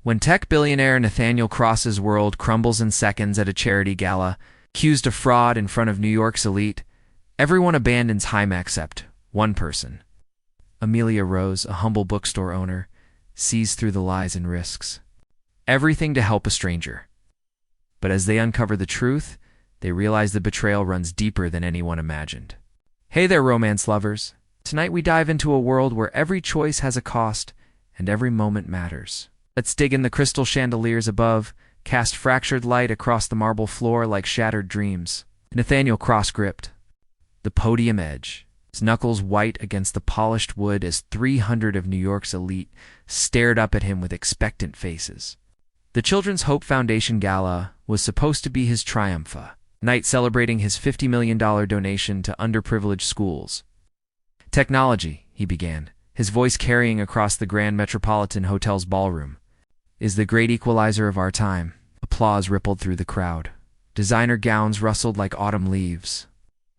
When tech billionaire Nathaniel Cross's world crumbles in seconds at a charity gala, accused of fraud in front of New York's elite, everyone abandons Hyme except one person. Amelia Rose, a humble bookstore owner, sees through the lies and risks everything to help a stranger. But as they uncover the truth, they realize the betrayal runs deeper than anyone imagined. Hey there, romance lovers. Tonight we dive into a world where every choice has a cost and every moment matters. Let's dig in the crystal chandeliers above, cast fractured light across the marble floor like shattered dreams. Nathaniel Cross gripped the podium edge, his knuckles white against the polished wood as 300 of New York's elite stared up at him with expectant faces. The Children's Hope Foundation Gala was supposed to be his triumph, night celebrating his $50 million donation to underprivileged schools. Technology, he began, his voice carrying across the Grand Metropolitan Hotel's ballroom, is the great equalizer of our time. Applause rippled through the crowd. Designer gowns rustled like autumn leaves.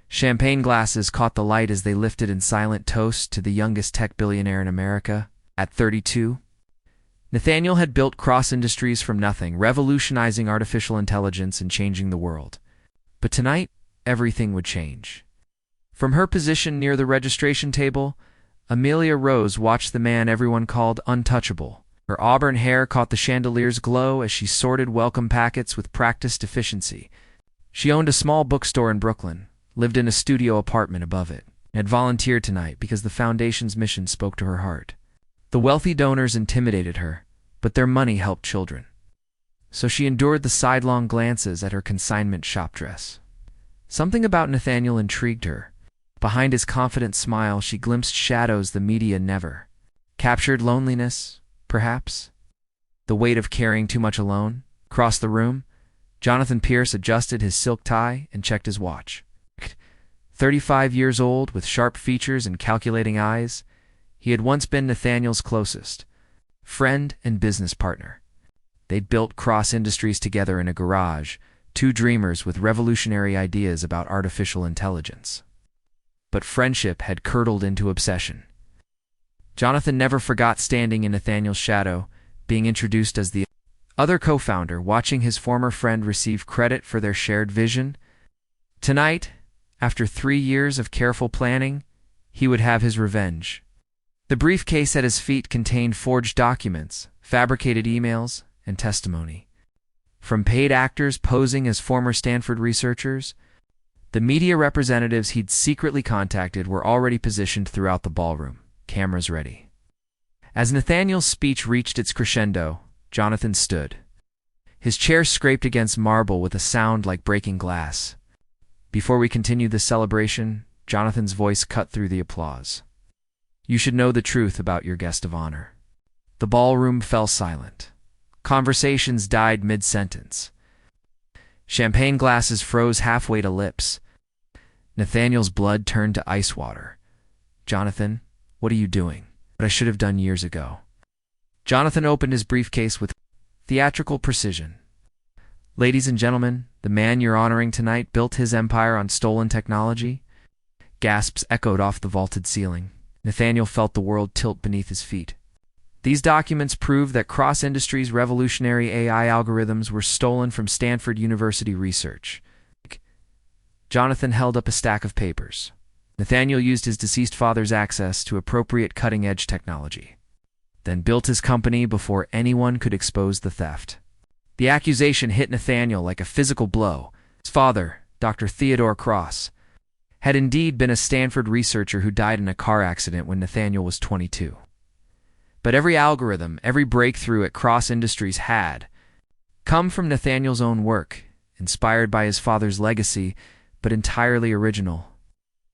Champagne glasses caught the light as they lifted in silent toast to the youngest tech billionaire in America, at 32. Nathaniel had built Cross Industries from nothing, revolutionizing artificial intelligence and changing the world. But tonight, everything would change. From her position near the registration table, Amelia Rose watched the man everyone called untouchable. Her auburn hair caught the chandelier's glow as she sorted welcome packets with practiced efficiency. She owned a small bookstore in Brooklyn, lived in a studio apartment above it, and had volunteered tonight because the foundation's mission spoke to her heart. The wealthy donors intimidated her, but their money helped children. So she endured the sidelong glances at her consignment shop dress. Something about Nathaniel intrigued her. Behind his confident smile, she glimpsed shadows the media never captured. Loneliness, perhaps? The weight of carrying too much alone? Across the room, Jonathan Pierce adjusted his silk tie and checked his watch. 35 years old, with sharp features and calculating eyes, he had once been Nathaniel's closest friend and business partner. They'd built Cross Industries together in a garage, two dreamers with revolutionary ideas about artificial intelligence. But friendship had curdled into obsession. Jonathan never forgot standing in Nathaniel's shadow, being introduced as the other co-founder, watching his former friend receive credit for their shared vision. Tonight, after 3 years of careful planning, he would have his revenge. The briefcase at his feet contained forged documents, fabricated emails, and testimony. From paid actors posing as former Stanford researchers, the media representatives he'd secretly contacted were already positioned throughout the ballroom, cameras ready. As Nathaniel's speech reached its crescendo, Jonathan stood. His chair scraped against marble with a sound like breaking glass. Before we continued the celebration, Jonathan's voice cut through the applause. You should know the truth about your guest of honor. The ballroom fell silent. Conversations died mid-sentence. Champagne glasses froze halfway to lips. Nathaniel's blood turned to ice water. Jonathan, what are you doing? What I should have done years ago. Jonathan opened his briefcase with theatrical precision. Ladies and gentlemen, the man you're honoring tonight built his empire on stolen technology. Gasps echoed off the vaulted ceiling. Nathaniel felt the world tilt beneath his feet. These documents prove that Cross Industries' revolutionary AI algorithms were stolen from Stanford University research. Jonathan held up a stack of papers. Nathaniel used his deceased father's access to appropriate cutting-edge technology, then built his company before anyone could expose the theft. The accusation hit Nathaniel like a physical blow. His father, Dr. Theodore Cross, had indeed been a Stanford researcher who died in a car accident when Nathaniel was 22. But every algorithm, every breakthrough at Cross Industries had come from Nathaniel's own work, inspired by his father's legacy, but entirely original.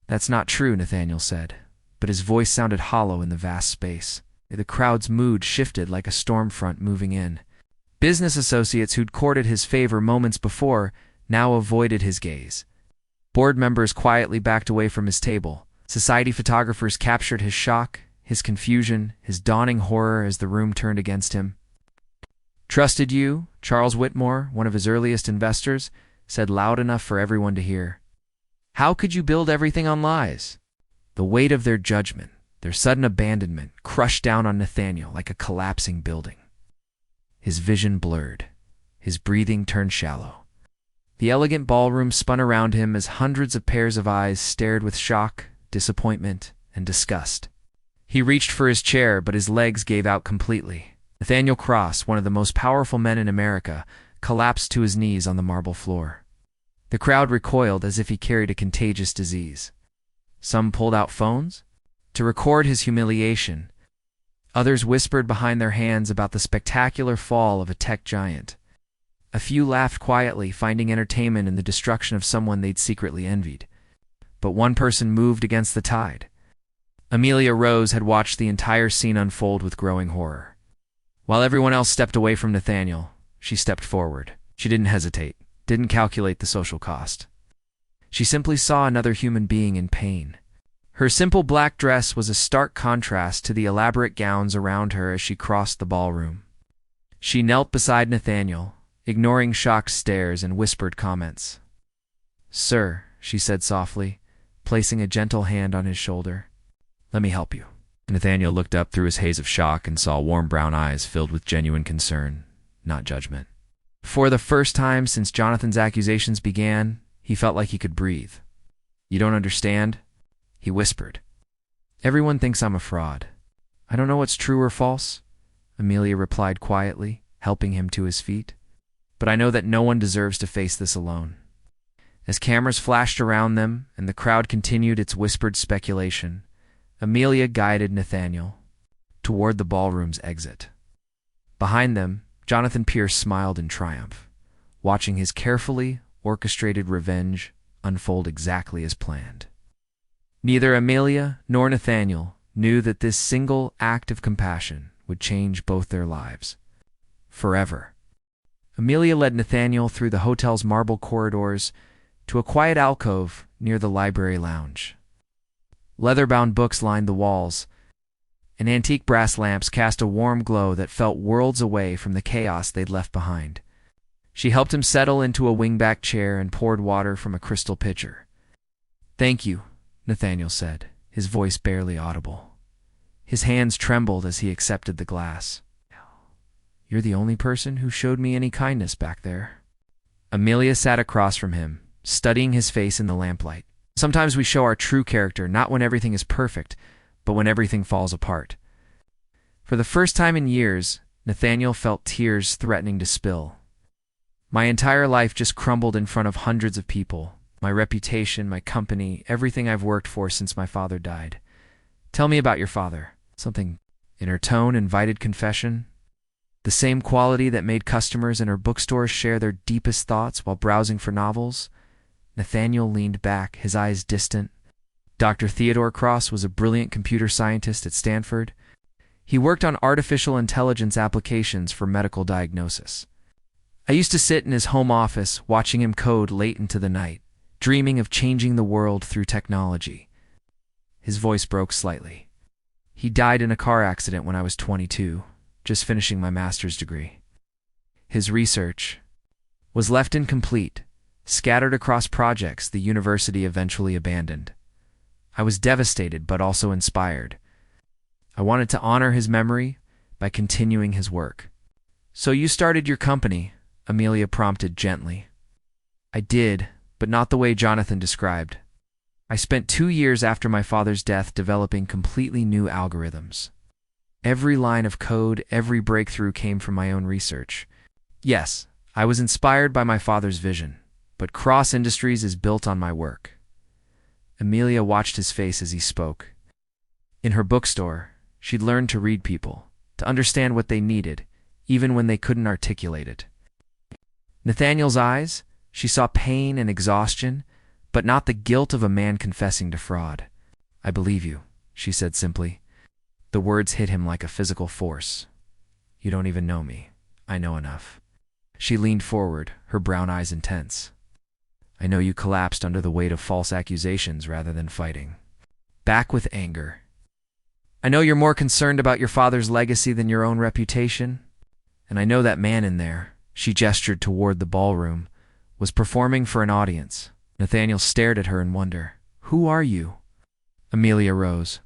That's not true, Nathaniel said, but his voice sounded hollow in the vast space. The crowd's mood shifted like a storm front moving in. Business associates who'd courted his favor moments before now avoided his gaze. Board members quietly backed away from his table. Society photographers captured his shock, his confusion, his dawning horror as the room turned against him. Trusted you, Charles Whitmore, one of his earliest investors, said loud enough for everyone to hear. How could you build everything on lies? The weight of their judgment, their sudden abandonment, crushed down on Nathaniel like a collapsing building. His vision blurred. His breathing turned shallow. The elegant ballroom spun around him as hundreds of pairs of eyes stared with shock, disappointment, and disgust. He reached for his chair, but his legs gave out completely. Nathaniel Cross, one of the most powerful men in America, collapsed to his knees on the marble floor. The crowd recoiled as if he carried a contagious disease. Some pulled out phones to record his humiliation. Others whispered behind their hands about the spectacular fall of a tech giant. A few laughed quietly, finding entertainment in the destruction of someone they'd secretly envied. But one person moved against the tide. Amelia Rose had watched the entire scene unfold with growing horror. While everyone else stepped away from Nathaniel, she stepped forward. She didn't hesitate, didn't calculate the social cost. She simply saw another human being in pain. Her simple black dress was a stark contrast to the elaborate gowns around her as she crossed the ballroom. She knelt beside Nathaniel, ignoring shocked stares and whispered comments. "Sir," she said softly, placing a gentle hand on his shoulder. "Let me help you." Nathaniel looked up through his haze of shock and saw warm brown eyes filled with genuine concern, not judgment. For the first time since Jonathan's accusations began, he felt like he could breathe. "You don't understand?" he whispered. "Everyone thinks I'm a fraud. I don't know what's true or false," Amelia replied quietly, helping him to his feet. "But I know that no one deserves to face this alone." As cameras flashed around them and the crowd continued its whispered speculation, Amelia guided Nathaniel toward the ballroom's exit. Behind them, Jonathan Pierce smiled in triumph, watching his carefully orchestrated revenge unfold exactly as planned. Neither Amelia nor Nathaniel knew that this single act of compassion would change both their lives forever. Amelia led Nathaniel through the hotel's marble corridors to a quiet alcove near the library lounge. Leather-bound books lined the walls, and antique brass lamps cast a warm glow that felt worlds away from the chaos they'd left behind. She helped him settle into a wingback chair and poured water from a crystal pitcher. "Thank you," Nathaniel said, his voice barely audible. His hands trembled as he accepted the glass. "You're the only person who showed me any kindness back there." Amelia sat across from him, studying his face in the lamplight. "Sometimes we show our true character not when everything is perfect, but when everything falls apart." For the first time in years, Nathaniel felt tears threatening to spill. "My entire life just crumbled in front of hundreds of people. My reputation, my company, everything I've worked for since my father died. Tell me about your father." Something in her tone invited confession. The same quality that made customers in her bookstore share their deepest thoughts while browsing for novels. Nathaniel leaned back, his eyes distant. Dr. Theodore Cross was a brilliant computer scientist at Stanford. He worked on artificial intelligence applications for medical diagnosis. I used to sit in his home office watching him code late into the night, dreaming of changing the world through technology. His voice broke slightly. He died in a car accident when I was 22, just finishing my master's degree. His research was left incomplete, scattered across projects the university eventually abandoned. I was devastated but also inspired. I wanted to honor his memory by continuing his work. "So you started your company," Amelia prompted gently. "I did, but not the way Jonathan described. I spent 2 years after my father's death developing completely new algorithms. Every line of code, every breakthrough came from my own research. Yes, I was inspired by my father's vision, but Cross Industries is built on my work." Amelia watched his face as he spoke. In her bookstore, she'd learned to read people, to understand what they needed, even when they couldn't articulate it. Nathaniel's eyes, she saw pain and exhaustion, but not the guilt of a man confessing to fraud. "I believe you," she said simply. The words hit him like a physical force. "You don't even know me. I know enough." She leaned forward, her brown eyes intense. "I know you collapsed under the weight of false accusations rather than fighting back with anger. I know you're more concerned about your father's legacy than your own reputation. And I know that man in there," she gestured toward the ballroom, "was performing for an audience." Nathaniel stared at her in wonder. "Who are you?" "Amelia Rose.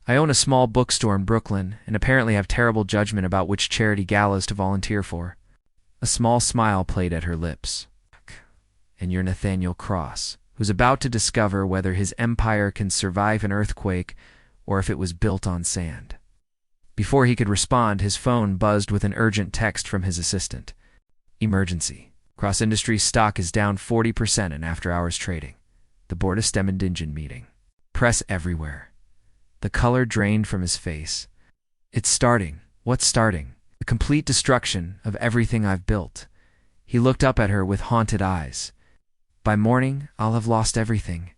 I own a small bookstore in Brooklyn and apparently have terrible judgment about which charity galas to volunteer for. A small smile played at her lips. And you're Nathaniel Cross, who's about to discover whether his empire can survive an earthquake or if it was built on sand. Before he could respond, his phone buzzed with an urgent text from his assistant. Emergency. Cross Industries stock is down 40% in after-hours trading. The board is stemmed engine meeting. Press everywhere. The color drained from his face. It's starting. What's starting? The complete destruction of everything I've built. He looked up at her with haunted eyes. By morning, I'll have lost everything.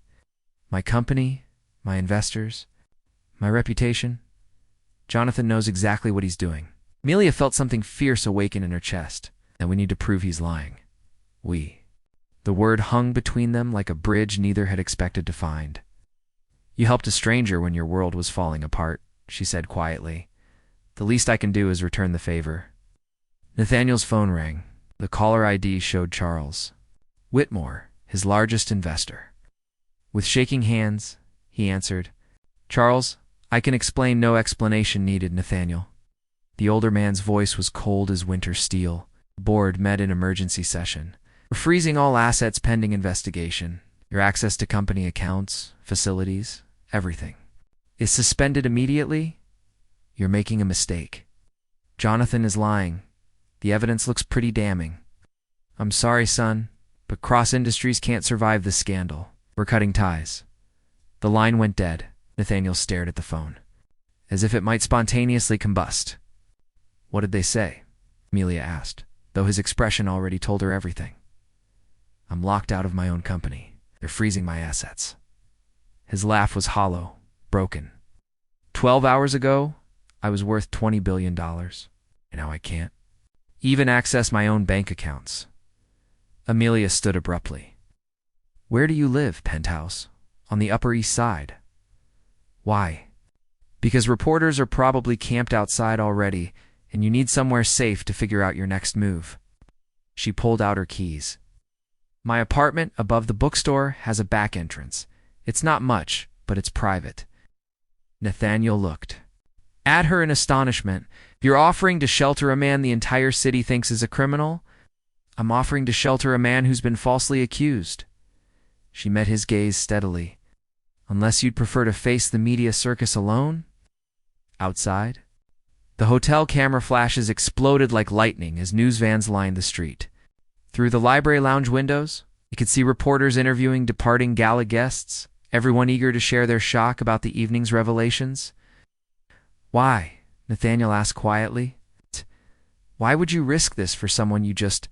My company, my investors, my reputation. Jonathan knows exactly what he's doing. Amelia felt something fierce awaken in her chest. And we need to prove he's lying. We. The word hung between them like a bridge neither had expected to find. You helped a stranger when your world was falling apart, she said quietly. The least I can do is return the favor. Nathaniel's phone rang. The caller ID showed Charles Whitmore, his largest investor. With shaking hands, he answered, Charles, I can explain, no explanation needed, Nathaniel. The older man's voice was cold as winter steel. The board met in emergency session. We're freezing all assets pending investigation. Your access to company accounts, facilities, everything is suspended immediately. You're making a mistake. Jonathan is lying. The evidence looks pretty damning. I'm sorry, son, but Cross Industries can't survive this scandal. We're cutting ties. The line went dead. Nathaniel stared at the phone, as if it might spontaneously combust. What did they say? Amelia asked, though his expression already told her everything. I'm locked out of my own company. They're freezing my assets. His laugh was hollow, broken. 12 hours ago, I was worth $20 billion, and now I can't even access my own bank accounts. Amelia stood abruptly. Where do you live, penthouse? On the Upper East Side. Why? Because reporters are probably camped outside already, and you need somewhere safe to figure out your next move. She pulled out her keys. My apartment above the bookstore has a back entrance. It's not much, but it's private. Nathaniel looked at her in astonishment. You're offering to shelter a man the entire city thinks is a criminal? I'm offering to shelter a man who's been falsely accused. She met his gaze steadily. Unless you'd prefer to face the media circus alone? Outside? The hotel camera flashes exploded like lightning as news vans lined the street. Through the library lounge windows, you could see reporters interviewing departing gala guests, everyone eager to share their shock about the evening's revelations. Why? Nathaniel asked quietly. Why would you risk this for someone you just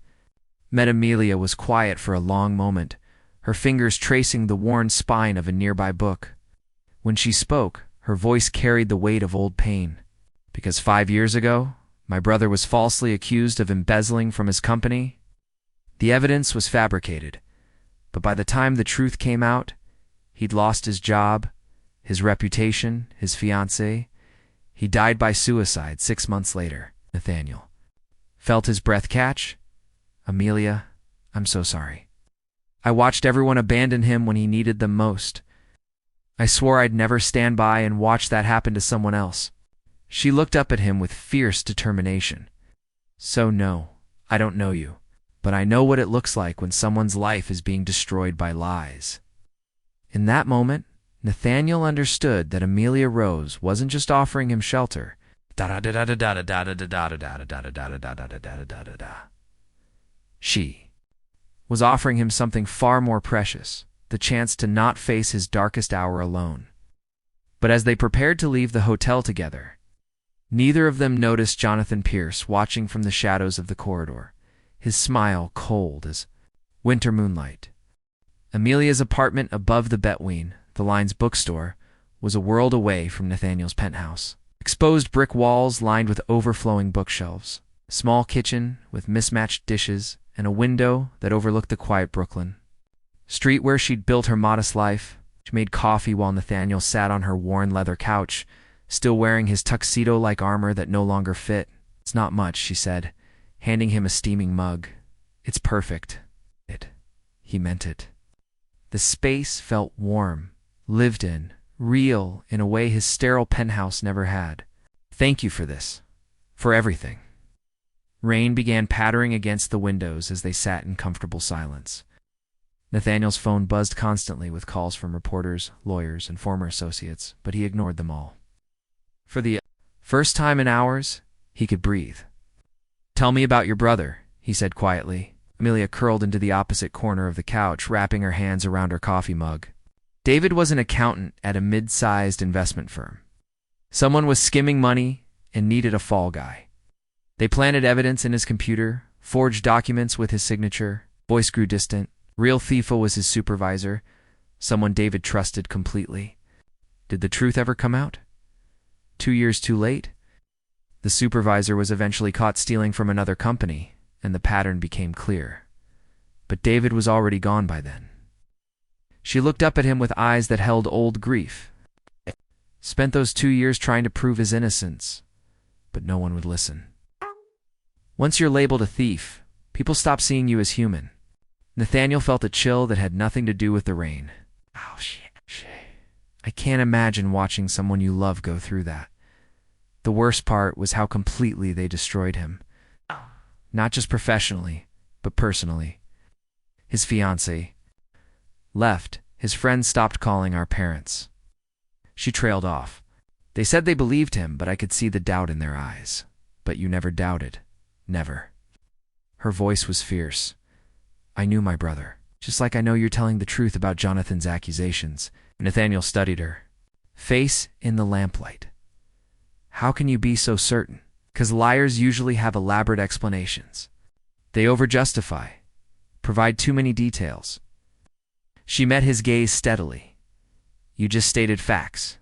met? Amelia was quiet for a long moment, her fingers tracing the worn spine of a nearby book. When she spoke, her voice carried the weight of old pain. Because 5 years ago, my brother was falsely accused of embezzling from his company. The evidence was fabricated, but by the time the truth came out, he'd lost his job, his reputation, his fiancée. He died by suicide 6 months later. Nathaniel felt his breath catch. Amelia, I'm so sorry. I watched everyone abandon him when he needed them most. I swore I'd never stand by and watch that happen to someone else. She looked up at him with fierce determination. So no, I don't know you, but I know what it looks like when someone's life is being destroyed by lies. In that moment, Nathaniel understood that Amelia Rose wasn't just offering him shelter. She was offering him something far more precious, the chance to not face his darkest hour alone. But as they prepared to leave the hotel together, neither of them noticed Jonathan Pierce watching from the shadows of the corridor, his smile cold as winter moonlight. Amelia's apartment above the Between, the line's bookstore, was a world away from Nathaniel's penthouse. Exposed brick walls lined with overflowing bookshelves, a small kitchen with mismatched dishes, and a window that overlooked the quiet Brooklyn street where she'd built her modest life. She made coffee while Nathaniel sat on her worn leather couch, still wearing his tuxedo-like armor that no longer fit. It's not much, she said, handing him a steaming mug. It's perfect. He meant it. The space felt warm, lived in, real in a way his sterile penthouse never had. Thank you for this. For everything. Rain began pattering against the windows as they sat in comfortable silence. Nathaniel's phone buzzed constantly with calls from reporters, lawyers, and former associates, but he ignored them all. For the first time in hours, he could breathe. "Tell me about your brother," he said quietly. Amelia curled into the opposite corner of the couch, wrapping her hands around her coffee mug. David was an accountant at a mid-sized investment firm. Someone was skimming money and needed a fall guy. They planted evidence in his computer, forged documents with his signature. Voice grew distant. Real Thiefo was his supervisor, someone David trusted completely. Did the truth ever come out? 2 years too late? The supervisor was eventually caught stealing from another company, and the pattern became clear. But David was already gone by then. She looked up at him with eyes that held old grief. Spent those 2 years trying to prove his innocence, but no one would listen. Once you're labeled a thief, people stop seeing you as human. Nathaniel felt a chill that had nothing to do with the rain. Oh, shit. I can't imagine watching someone you love go through that. The worst part was how completely they destroyed him. Not just professionally, but personally. His fiancée left. His friends stopped calling our parents. She trailed off. They said they believed him, but I could see the doubt in their eyes. But you never doubted. Never. Her voice was fierce. I knew my brother, just like I know you're telling the truth about Jonathan's accusations. Nathaniel studied her face in the lamplight. How can you be so certain? 'Cause liars usually have elaborate explanations. They overjustify, provide too many details. She met his gaze steadily. You just stated facts.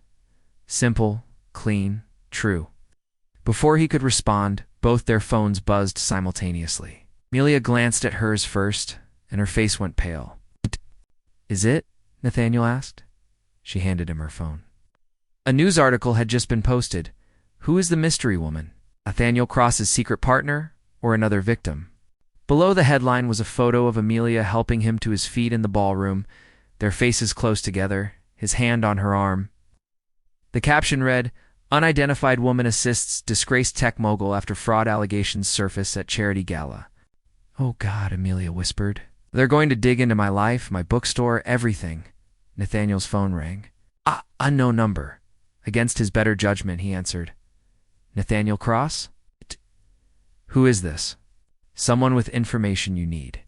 Simple, clean, true. Before he could respond, both their phones buzzed simultaneously. Amelia glanced at hers first, and her face went pale. Is it? Nathaniel asked. She handed him her phone. A news article had just been posted. Who is the mystery woman? Nathaniel Cross's secret partner, or another victim? Below the headline was a photo of Amelia helping him to his feet in the ballroom, their faces close together, his hand on her arm. The caption read, Unidentified woman assists disgraced tech mogul after fraud allegations surface at charity gala. Oh God, Amelia whispered. They're going to dig into my life, my bookstore, everything. Nathaniel's phone rang. Unknown number. Against his better judgment, he answered. Nathaniel Cross? Who is this? Someone with information you need.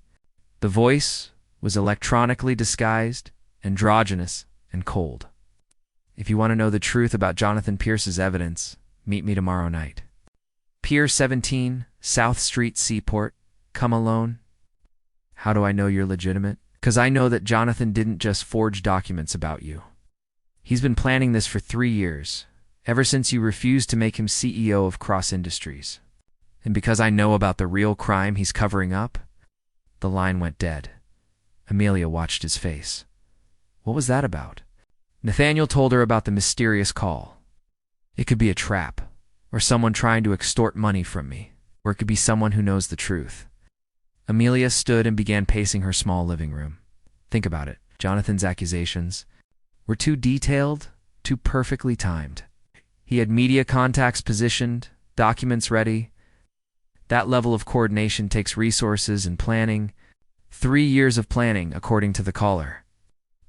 The voice was electronically disguised, androgynous, and cold. If you want to know the truth about Jonathan Pierce's evidence, meet me tomorrow night. Pier 17, South Street, Seaport. Come alone. How do I know you're legitimate? 'Cause I know that Jonathan didn't just forge documents about you. He's been planning this for 3 years, ever since you refused to make him CEO of Cross Industries. And because I know about the real crime he's covering up, the line went dead. Amelia watched his face. What was that about? Nathaniel told her about the mysterious call. It could be a trap, or someone trying to extort money from me, or it could be someone who knows the truth. Amelia stood and began pacing her small living room. Think about it. Jonathan's accusations were too detailed, too perfectly timed. He had media contacts positioned, documents ready. That level of coordination takes resources and planning. 3 years of planning, according to the caller.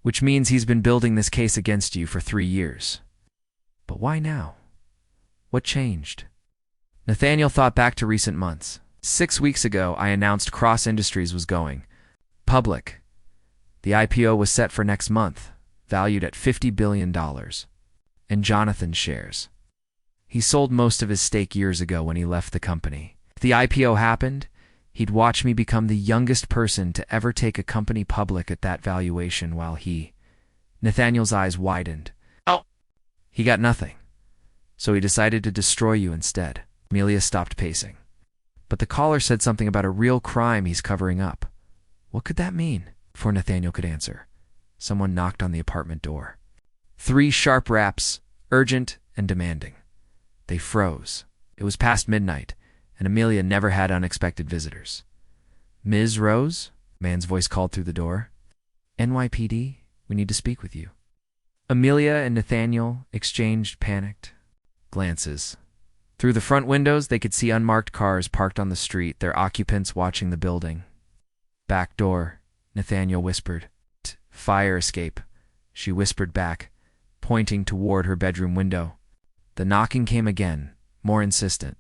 Which means he's been building this case against you for 3 years. But why now? What changed? Nathaniel thought back to recent months. 6 weeks ago, I announced Cross Industries was going public. The IPO was set for next month, valued at $50 billion. And Jonathan's shares. He sold most of his stake years ago when he left the company. If the IPO happened, he'd watch me become the youngest person to ever take a company public at that valuation while he... Nathaniel's eyes widened. Oh! He got nothing. So he decided to destroy you instead. Amelia stopped pacing. But the caller said something about a real crime he's covering up. What could that mean? Before Nathaniel could answer, someone knocked on the apartment door. 3 sharp raps, urgent and demanding. They froze. It was past midnight, and Amelia never had unexpected visitors. Ms. Rose? A man's voice called through the door. NYPD, we need to speak with you. Amelia and Nathaniel exchanged panicked glances. Through the front windows, they could see unmarked cars parked on the street, their occupants watching the building. Back door, Nathaniel whispered. Fire escape, she whispered back, pointing toward her bedroom window. The knocking came again, more insistent.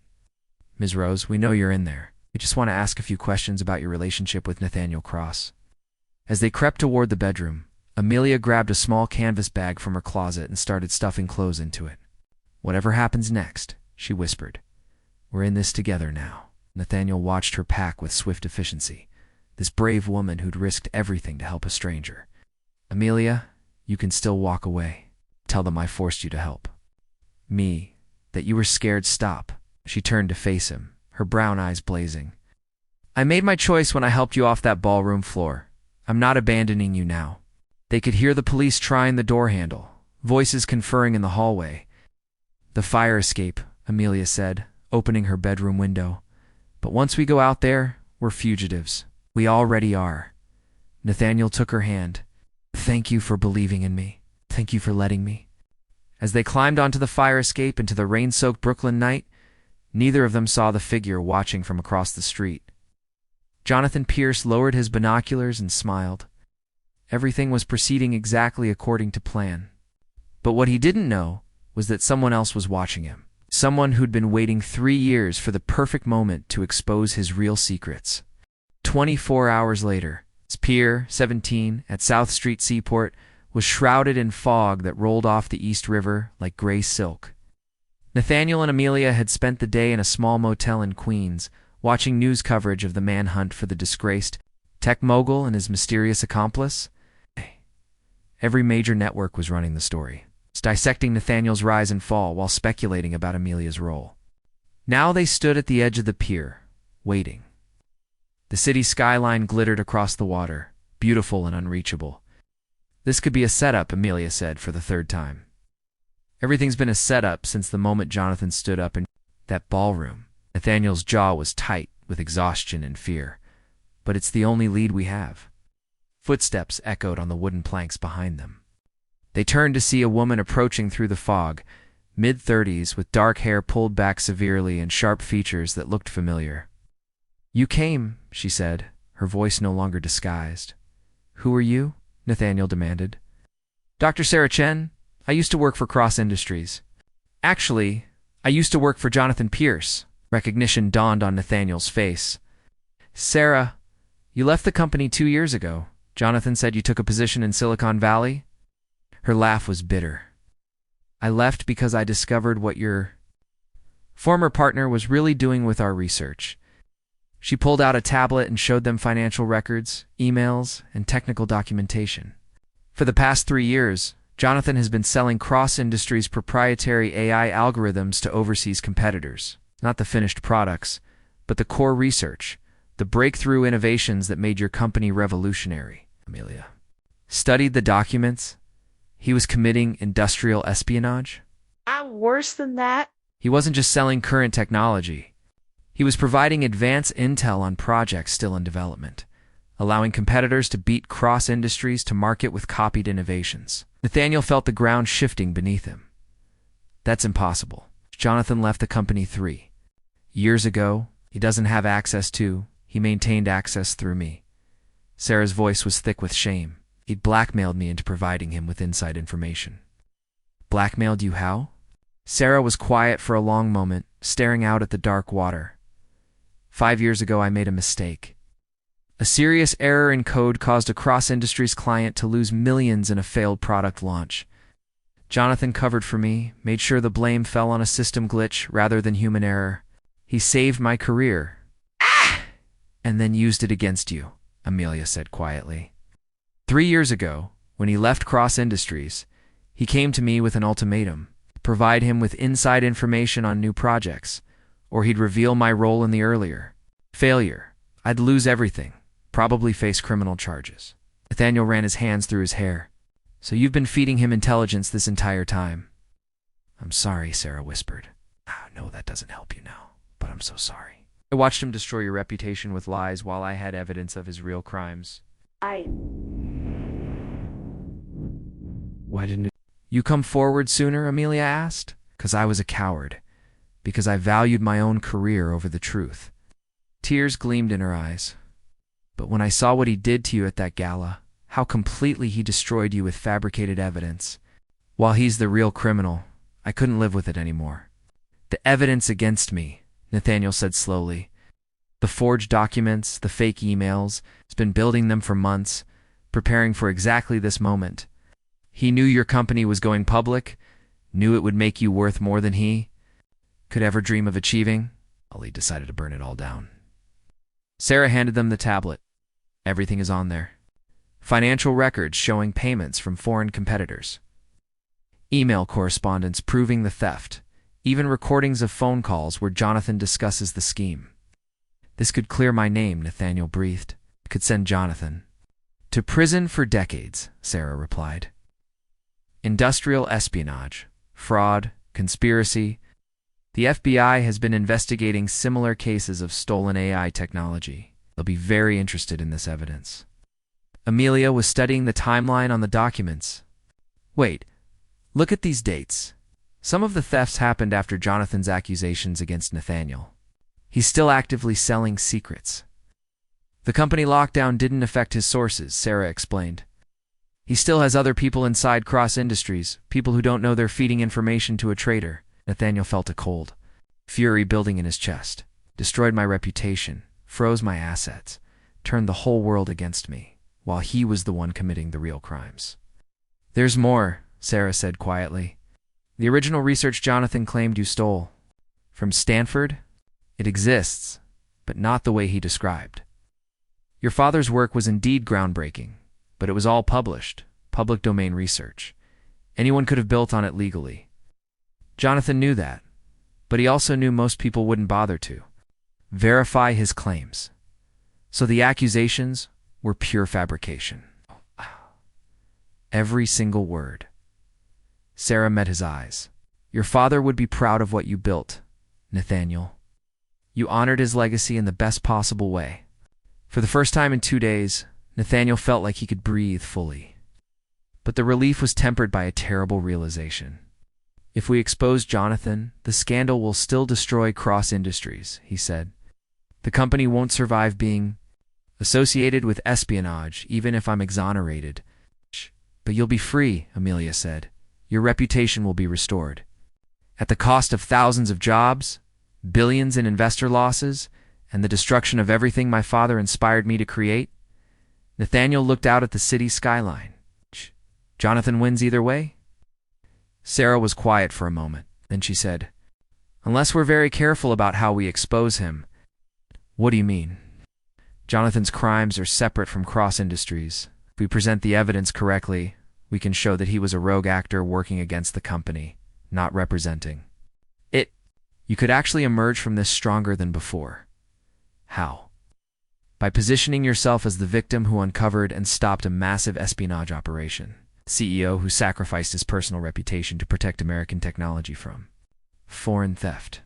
Ms. Rose, we know you're in there. We just want to ask a few questions about your relationship with Nathaniel Cross. As they crept toward the bedroom, Amelia grabbed a small canvas bag from her closet and started stuffing clothes into it. Whatever happens next, she whispered. We're in this together now. Nathaniel watched her pack with swift efficiency. This brave woman who'd risked everything to help a stranger. Amelia, you can still walk away. Tell them I forced you to help. Me, that you were scared, stop. She turned to face him, her brown eyes blazing. I made my choice when I helped you off that ballroom floor. I'm not abandoning you now. They could hear the police trying the door handle, voices conferring in the hallway. The fire escape, Amelia said, opening her bedroom window. But once we go out there, we're fugitives. We already are. Nathaniel took her hand. Thank you for believing in me. Thank you for letting me. As they climbed onto the fire escape into the rain-soaked Brooklyn night, neither of them saw the figure watching from across the street. Jonathan Pierce lowered his binoculars and smiled. Everything was proceeding exactly according to plan. But what he didn't know was that someone else was watching him. Someone who'd been waiting 3 years for the perfect moment to expose his real secrets. 24 hours later, Pier 17 at South Street Seaport was shrouded in fog that rolled off the East River like gray silk. Nathaniel and Amelia had spent the day in a small motel in Queens, watching news coverage of the manhunt for the disgraced tech mogul and his mysterious accomplice. Every major network was running the story, dissecting Nathaniel's rise and fall while speculating about Amelia's role. Now they stood at the edge of the pier, waiting. The city skyline glittered across the water, beautiful and unreachable. This could be a setup, Amelia said for the third time. Everything's been a setup since the moment Jonathan stood up in that ballroom. Nathaniel's jaw was tight with exhaustion and fear. But it's the only lead we have. Footsteps echoed on the wooden planks behind them. They turned to see a woman approaching through the fog, mid-30s with dark hair pulled back severely and sharp features that looked familiar. You came, she said, her voice no longer disguised. Who are you? Nathaniel demanded. Dr. Sarah Chen. I used to work for Cross Industries. Actually, I used to work for Jonathan Pierce. Recognition dawned on Nathaniel's face. Sarah, you left the company 2 years ago. Jonathan said you took a position in Silicon Valley. Her laugh was bitter. I left because I discovered what your former partner was really doing with our research. She pulled out a tablet and showed them financial records, emails, and technical documentation. For the past 3 years, Jonathan has been selling Cross Industries' proprietary AI algorithms to overseas competitors. Not the finished products, but the core research, the breakthrough innovations that made your company revolutionary. Amelia studied the documents. He was committing industrial espionage. Worse than that. He wasn't just selling current technology. He was providing advanced intel on projects still in development, allowing competitors to beat Cross Industries to market with copied innovations. Nathaniel felt the ground shifting beneath him. That's impossible. Jonathan left the company 3 years ago. He doesn't have access to. He maintained access through me. Sarah's voice was thick with shame. He'd blackmailed me into providing him with inside information. Blackmailed you how? Sarah was quiet for a long moment, staring out at the dark water. 5 years ago, I made a mistake. A serious error in code caused a Cross Industries client to lose millions in a failed product launch. Jonathan covered for me, made sure the blame fell on a system glitch rather than human error. He saved my career. And then used it against you, Amelia said quietly. 3 years ago, when he left Cross Industries, he came to me with an ultimatum: provide him with inside information on new projects, or he'd reveal my role in the earlier failure. I'd lose everything, probably face criminal charges. Nathaniel ran his hands through his hair. So you've been feeding him intelligence this entire time? I'm sorry, Sarah whispered. No, that doesn't help you now, but I'm so sorry. I watched him destroy your reputation with lies while I had evidence of his real crimes. Why didn't it? You come forward sooner, Amelia asked. Because I was a coward. Because I valued my own career over the truth. Tears gleamed in her eyes. But when I saw what he did to you at that gala, how completely he destroyed you with fabricated evidence, while he's the real criminal, I couldn't live with it anymore. The evidence against me, Nathaniel said slowly. The forged documents, the fake emails, he's been building them for months, preparing for exactly this moment. He knew your company was going public, knew it would make you worth more than he could ever dream of achieving. Ali decided to burn it all down. Sarah handed them the tablet. Everything is on there. Financial records showing payments from foreign competitors. Email correspondence proving the theft. Even recordings of phone calls where Jonathan discusses the scheme. This could clear my name, Nathaniel breathed. It could send Jonathan to prison for decades, Sarah replied. Industrial espionage, fraud, conspiracy. The FBI has been investigating similar cases of stolen AI technology. They'll be very interested in this evidence. Amelia was studying the timeline on the documents. Wait, look at these dates. Some of the thefts happened after Jonathan's accusations against Nathaniel. He's still actively selling secrets. The company lockdown didn't affect his sources, Sarah explained. He still has other people inside Cross Industries, people who don't know they're feeding information to a traitor. Nathaniel felt a cold fury building in his chest. Destroyed my reputation, froze my assets, turned the whole world against me, while he was the one committing the real crimes. There's more, Sarah said quietly. The original research Jonathan claimed you stole. From Stanford? It exists, but not the way he described. Your father's work was indeed groundbreaking, but it was all published, public domain research. Anyone could have built on it legally. Jonathan knew that, but he also knew most people wouldn't bother to verify his claims. So the accusations were pure fabrication. Every single word. Sarah met his eyes. Your father would be proud of what you built, Nathaniel. You honored his legacy in the best possible way. For the first time in 2 days, Nathaniel felt like he could breathe fully. But the relief was tempered by a terrible realization. If we expose Jonathan, the scandal will still destroy Cross Industries, he said. The company won't survive being associated with espionage, even if I'm exonerated. But you'll be free, Amelia said. Your reputation will be restored. At the cost of thousands of jobs, billions in investor losses, and the destruction of everything my father inspired me to create? Nathaniel looked out at the city skyline. Jonathan wins either way? Sarah was quiet for a moment. Then she said, Unless we're very careful about how we expose him. What do you mean? Jonathan's crimes are separate from Cross Industries. If we present the evidence correctly, we can show that he was a rogue actor working against the company, not representing it. You could actually emerge from this stronger than before. How? By positioning yourself as the victim who uncovered and stopped a massive espionage operation. CEO who sacrificed his personal reputation to protect American technology from foreign theft.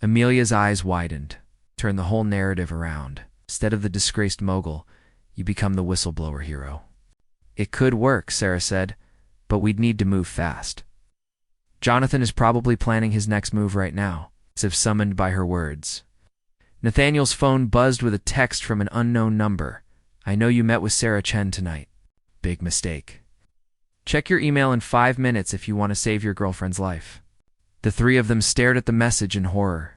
Amelia's eyes widened. Turn the whole narrative around. Instead of the disgraced mogul, you become the whistleblower hero. It could work, Sarah said, but we'd need to move fast. Jonathan is probably planning his next move right now, as if summoned by her words. Nathaniel's phone buzzed with a text from an unknown number. I know you met with Sarah Chen tonight. Big mistake. Check your email in 5 minutes if you want to save your girlfriend's life. The three of them stared at the message in horror.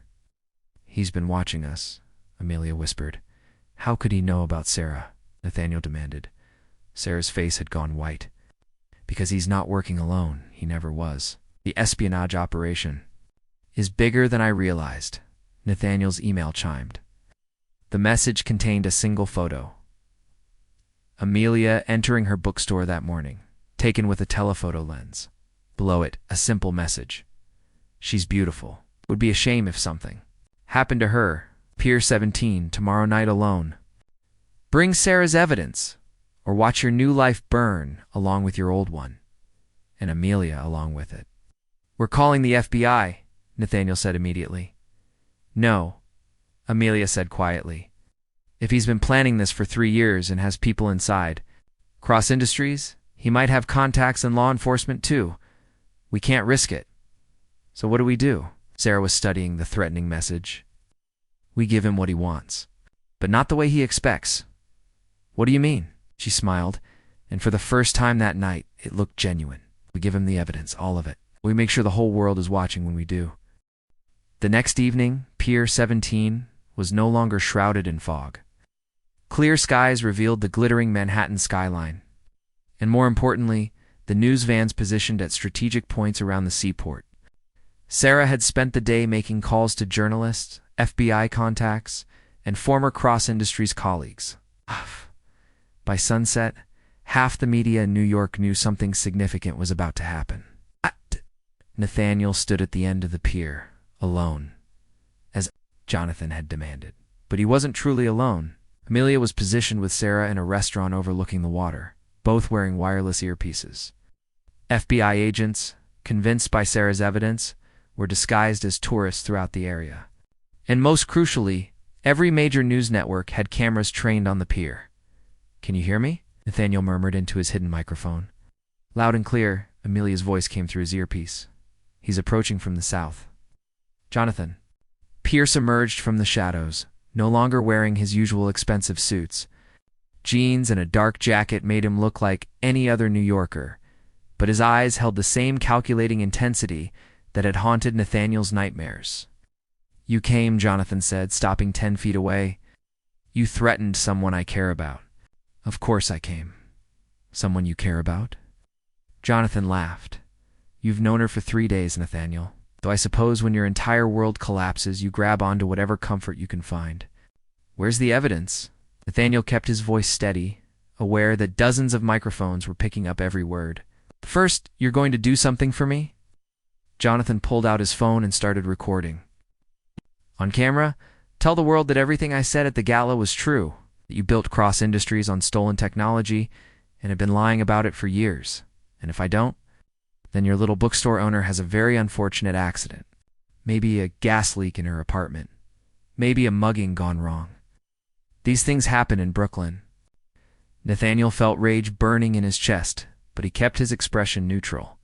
He's been watching us, Amelia whispered. How could he know about Sarah? Nathaniel demanded. Sarah's face had gone white. Because he's not working alone. He never was. The espionage operation is bigger than I realized. Nathaniel's email chimed. The message contained a single photo. Amelia entering her bookstore that morning, taken with a telephoto lens. Below it, a simple message. She's beautiful. Would be a shame if something happened to her. Pier 17, tomorrow night alone. Bring Sarah's evidence, or watch your new life burn along with your old one. And Amelia along with it. We're calling the FBI, Nathaniel said immediately. No, Amelia said quietly. If he's been planning this for 3 years and has people inside Cross Industries, he might have contacts in law enforcement too. We can't risk it. So what do we do? Sarah was studying the threatening message. We give him what he wants, but not the way he expects. What do you mean? She smiled, and for the first time that night, it looked genuine. We give him the evidence, all of it. We make sure the whole world is watching when we do. The next evening, Pier 17 was no longer shrouded in fog. Clear skies revealed the glittering Manhattan skyline. And more importantly, the news vans positioned at strategic points around the seaport. Sarah had spent the day making calls to journalists, FBI contacts, and former Cross Industries colleagues. By sunset, half the media in New York knew something significant was about to happen. Nathaniel stood at the end of the pier, alone, as Jonathan had demanded. But he wasn't truly alone. Amelia was positioned with Sarah in a restaurant overlooking the water, both wearing wireless earpieces. FBI agents, convinced by Sarah's evidence, were disguised as tourists throughout the area. And most crucially, every major news network had cameras trained on the pier. "Can you hear me?" Nathaniel murmured into his hidden microphone. Loud and clear, Amelia's voice came through his earpiece. "He's approaching from the south." "Jonathan." Pierce emerged from the shadows, no longer wearing his usual expensive suits. Jeans and a dark jacket made him look like any other New Yorker, but his eyes held the same calculating intensity that had haunted Nathaniel's nightmares. "You came," Jonathan said, stopping 10 feet away. "You threatened someone I care about." "Of course I came." "Someone you care about?" Jonathan laughed. "You've known her for 3 days, Nathaniel. Though I suppose when your entire world collapses, you grab onto whatever comfort you can find." "Where's the evidence?" Nathaniel kept his voice steady, aware that dozens of microphones were picking up every word. "First, you're going to do something for me?" Jonathan pulled out his phone and started recording. "On camera, tell the world that everything I said at the gala was true, that you built Cross Industries on stolen technology and have been lying about it for years. And if I don't, then your little bookstore owner has a very unfortunate accident. Maybe a gas leak in her apartment. Maybe a mugging gone wrong. These things happen in Brooklyn." Nathaniel felt rage burning in his chest, but he kept his expression neutral.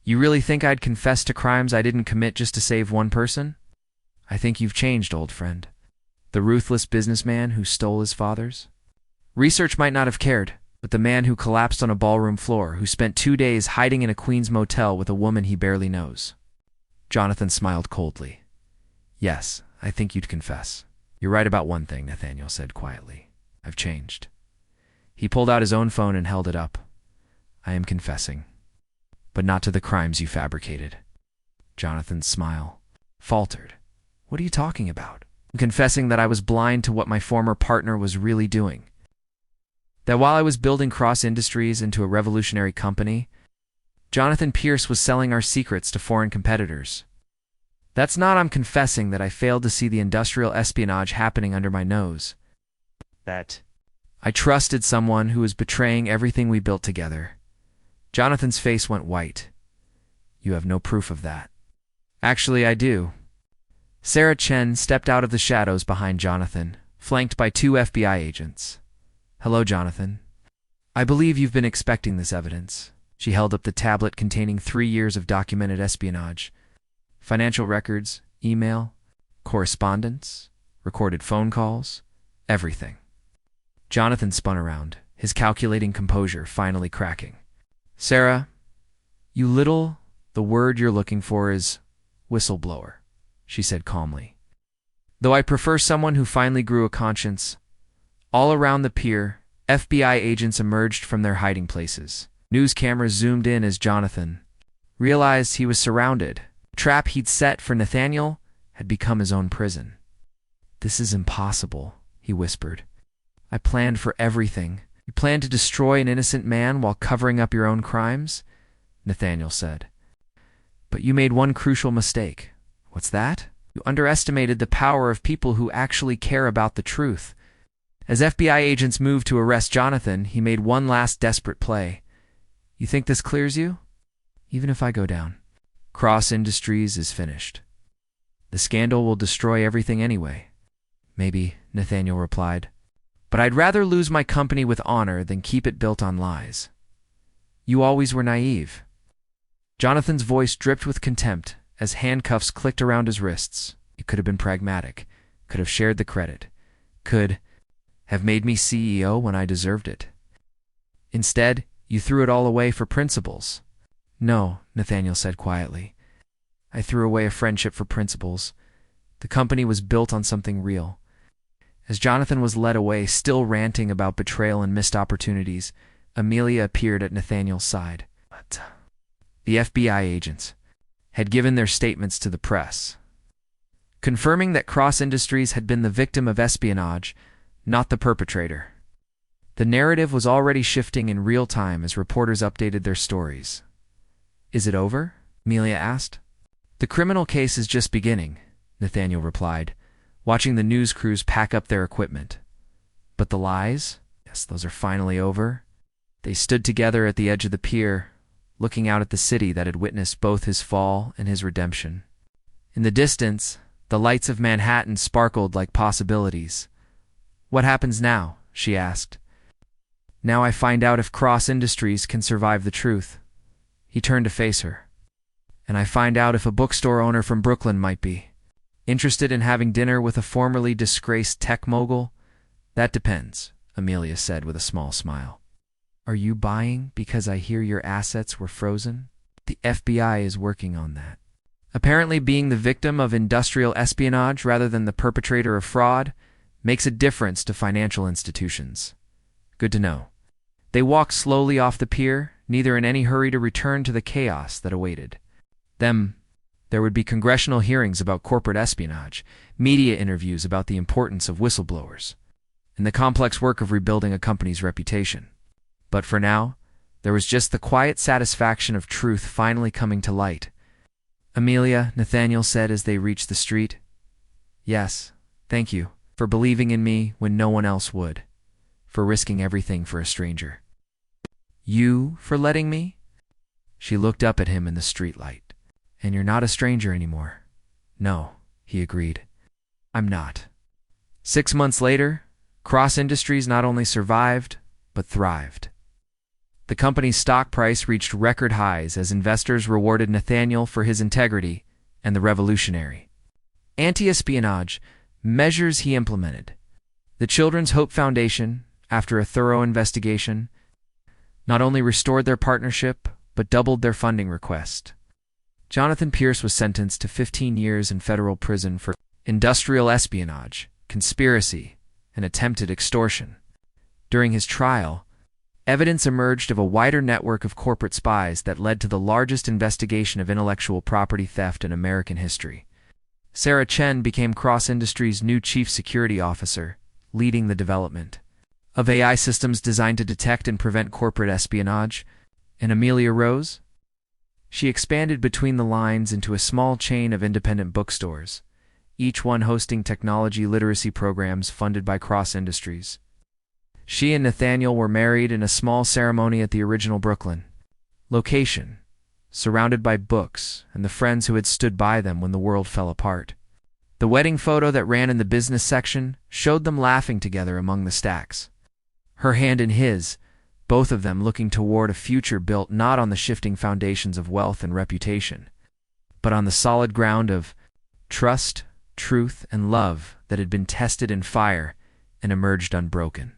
"You really think I'd confess to crimes I didn't commit just to save one person? I think you've changed, old friend. The ruthless businessman who stole his father's? Research might not have cared, but the man who collapsed on a ballroom floor, who spent 2 days hiding in a Queens motel with a woman he barely knows." Jonathan smiled coldly. "Yes, I think you'd confess." "You're right about one thing," Nathaniel said quietly. "I've changed." He pulled out his own phone and held it up. "I am confessing, but not to the crimes you fabricated." Jonathan's smile faltered. "What are you talking about?" "I'm confessing that I was blind to what my former partner was really doing. That while I was building Cross Industries into a revolutionary company, Jonathan Pierce was selling our secrets to foreign competitors. That's not I'm confessing that I failed to see the industrial espionage happening under my nose. That I trusted someone who was betraying everything we built together." Jonathan's face went white. "You have no proof of that." "Actually, I do." Sarah Chen stepped out of the shadows behind Jonathan, flanked by 2 FBI agents. "Hello, Jonathan. I believe you've been expecting this evidence." She held up the tablet containing 3 years of documented espionage. Financial records, email, correspondence, recorded phone calls, everything. Jonathan spun around, his calculating composure finally cracking. "Sarah, the word you're looking for is whistleblower," she said calmly. "Though I prefer someone who finally grew a conscience." All around the pier, FBI agents emerged from their hiding places. News cameras zoomed in as Jonathan realized he was surrounded. The trap he'd set for Nathaniel had become his own prison. "This is impossible," he whispered. "I planned for everything." "You planned to destroy an innocent man while covering up your own crimes?" Nathaniel said. "But you made one crucial mistake." "What's that?" "You underestimated the power of people who actually care about the truth." As FBI agents moved to arrest Jonathan, he made one last desperate play. "You think this clears you?" "Even if I go down, Cross Industries is finished. The scandal will destroy everything anyway." "Maybe," Nathaniel replied. "But I'd rather lose my company with honor than keep it built on lies." "You always were naive." Jonathan's voice dripped with contempt as handcuffs clicked around his wrists. You could have been pragmatic, could have shared the credit, could have made me CEO when I deserved it. Instead, you threw it all away for principles. No, Nathaniel said quietly. I threw away a friendship for principles. The company was built on something real. As Jonathan was led away, still ranting about betrayal and missed opportunities, Amelia appeared at Nathaniel's side. But the FBI agents had given their statements to the press, confirming that Cross Industries had been the victim of espionage, not the perpetrator. The narrative was already shifting in real time as reporters updated their stories. Is it over? Amelia asked. The criminal case is just beginning, Nathaniel replied, watching the news crews pack up their equipment. But the lies? Yes, those are finally over. They stood together at the edge of the pier, looking out at the city that had witnessed both his fall and his redemption. In the distance, the lights of Manhattan sparkled like possibilities. What happens now? She asked. Now I find out if Cross Industries can survive the truth. He turned to face her. And I find out if a bookstore owner from Brooklyn might be interested in having dinner with a formerly disgraced tech mogul. That depends, Amelia said with a small smile. Are you buying because I hear your assets were frozen? The FBI is working on that. Apparently being the victim of industrial espionage rather than the perpetrator of fraud makes a difference to financial institutions. Good to know. They walked slowly off the pier, neither in any hurry to return to the chaos that awaited them. There would be congressional hearings about corporate espionage, media interviews about the importance of whistleblowers, and the complex work of rebuilding a company's reputation. But for now, there was just the quiet satisfaction of truth finally coming to light. Amelia, Nathaniel said as they reached the street. Yes, thank you for believing in me when no one else would, for risking everything for a stranger. You for letting me? She looked up at him in the streetlight. And you're not a stranger anymore. No, he agreed. I'm not. 6 months later, Cross Industries not only survived, but thrived. The company's stock price reached record highs as investors rewarded Nathaniel for his integrity and the revolutionary anti-espionage measures he implemented. The Children's Hope Foundation, after a thorough investigation, not only restored their partnership, but doubled their funding request. Jonathan Pierce was sentenced to 15 years in federal prison for industrial espionage, conspiracy, and attempted extortion. During his trial, evidence emerged of a wider network of corporate spies that led to the largest investigation of intellectual property theft in American history. Sarah Chen became Cross Industries' new chief security officer, leading the development of AI systems designed to detect and prevent corporate espionage. And Amelia Rose? She expanded between the lines into a small chain of independent bookstores, each one hosting technology literacy programs funded by Cross Industries. She and Nathaniel were married in a small ceremony at the original Brooklyn location, surrounded by books and the friends who had stood by them when the world fell apart. The wedding photo that ran in the business section showed them laughing together among the stacks, her hand in his, both of them looking toward a future built not on the shifting foundations of wealth and reputation, but on the solid ground of trust, truth, and love that had been tested in fire and emerged unbroken.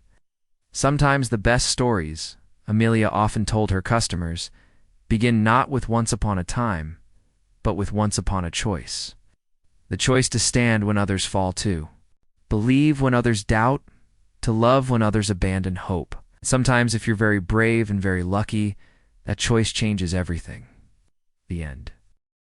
Sometimes the best stories, Amelia often told her customers, begin not with once upon a time, but with once upon a choice. The choice to stand when others fall too, believe when others doubt, to love when others abandon hope. Sometimes if you're very brave and very lucky, that choice changes everything. The end.